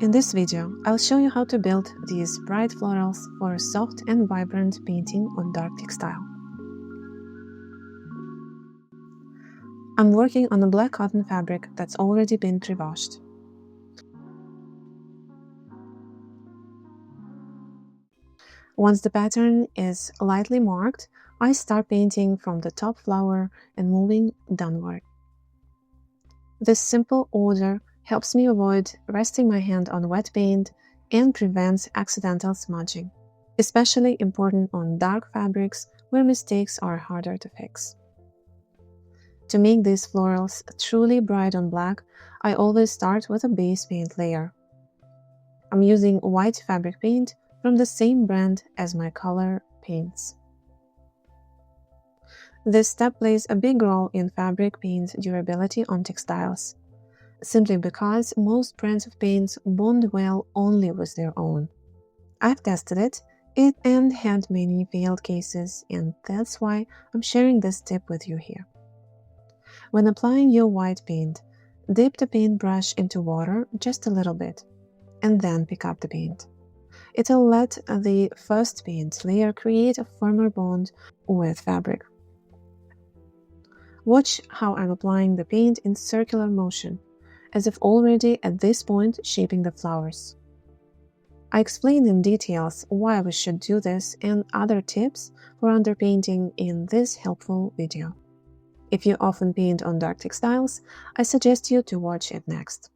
In this video, I'll show you how to build these bright florals for a soft and vibrant painting on dark textile. I'm working on a black cotton fabric that's already been pre-washed. Once the pattern is lightly marked, I start painting from the top flower and moving downward. This simple order helps me avoid resting my hand on wet paint and prevents accidental smudging, especially important on dark fabrics where mistakes are harder to fix. To make these florals truly bright on black, I always start with a base paint layer. I'm using white fabric paint from the same brand as my color paints. This step plays a big role in fabric paint's durability on textiles, simply because most brands of paints bond well only with their own. I've tested it and had many failed cases, and that's why I'm sharing this tip with you here. When applying your white paint, dip the paintbrush into water just a little bit, and then pick up the paint. It'll let the first paint layer create a firmer bond with fabric. Watch how I'm applying the paint in circular motion, as if already at this point shaping the flowers. I explain in details why we should do this and other tips for underpainting in this helpful video. If you often paint on dark textiles, I suggest you to watch it next.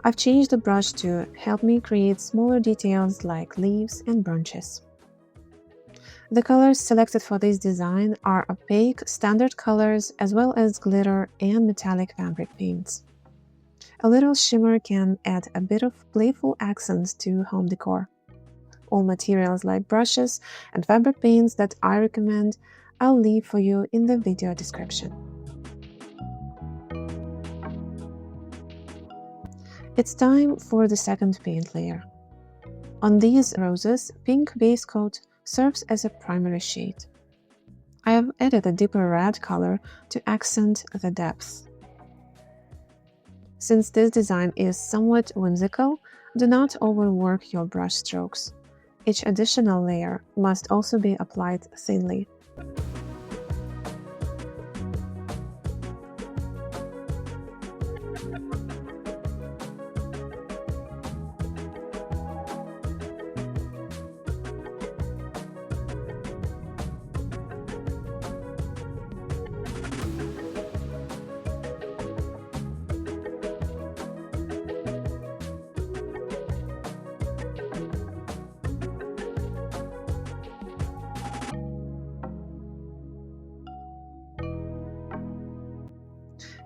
I've changed the brush to help me create smaller details like leaves and branches. The colors selected for this design are opaque standard colors as well as glitter and metallic fabric paints. A little shimmer can add a bit of playful accents to home decor. All materials like brushes and fabric paints that I recommend I'll leave for you in the video description. It's time for the second paint layer. On these roses, pink base coat serves as a primary shade. I have added a deeper red color to accent the depth. Since this design is somewhat whimsical, do not overwork your brush strokes. Each additional layer must also be applied thinly.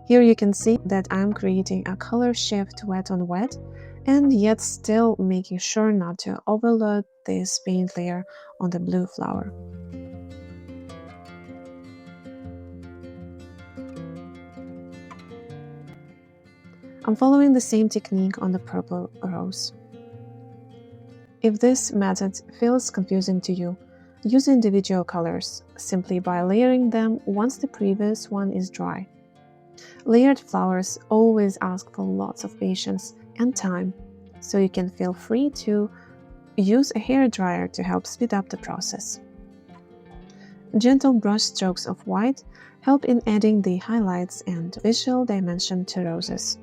Here you can see that I'm creating a color shift wet on wet, and yet still making sure not to overload this paint layer on the blue flower. I'm following the same technique on the purple rose. If this method feels confusing to you, use individual colors simply by layering them once the previous one is dry. Layered flowers always ask for lots of patience and time, so you can feel free to use a hairdryer to help speed up the process. Gentle brush strokes of white help in adding the highlights and visual dimension to roses.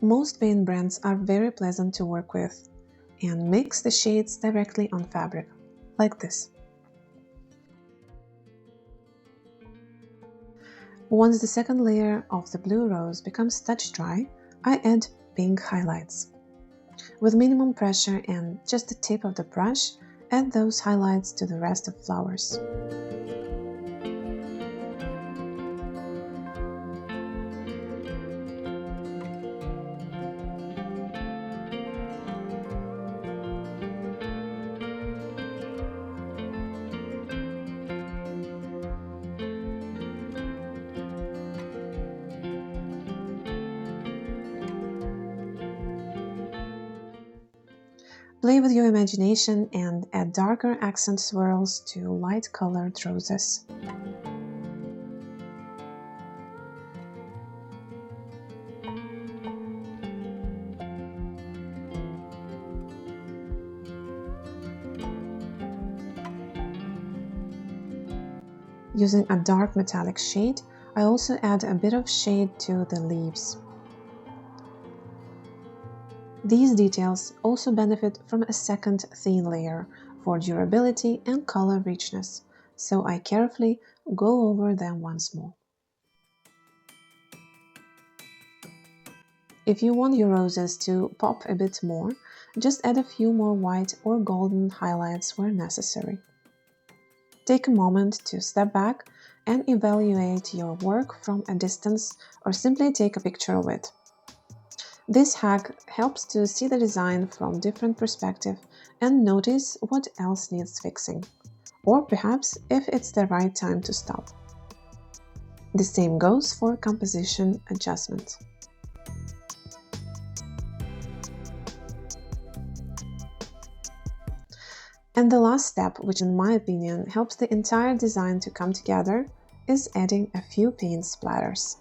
Most paint brands are very pleasant to work with and mix the shades directly on fabric, like this. Once the second layer of the blue rose becomes touch dry, I add pink highlights. With minimum pressure and just the tip of the brush, add those highlights to the rest of flowers. Play with your imagination and add darker accent swirls to light-colored roses. Using a dark metallic shade, I also add a bit of shade to the leaves. These details also benefit from a second thin layer for durability and color richness, so I carefully go over them once more. If you want your roses to pop a bit more, just add a few more white or golden highlights where necessary. Take a moment to step back and evaluate your work from a distance or simply take a picture of it. This hack helps to see the design from different perspectives and notice what else needs fixing, or perhaps if it's the right time to stop. The same goes for composition adjustment. And the last step, which in my opinion helps the entire design to come together, is adding a few paint splatters.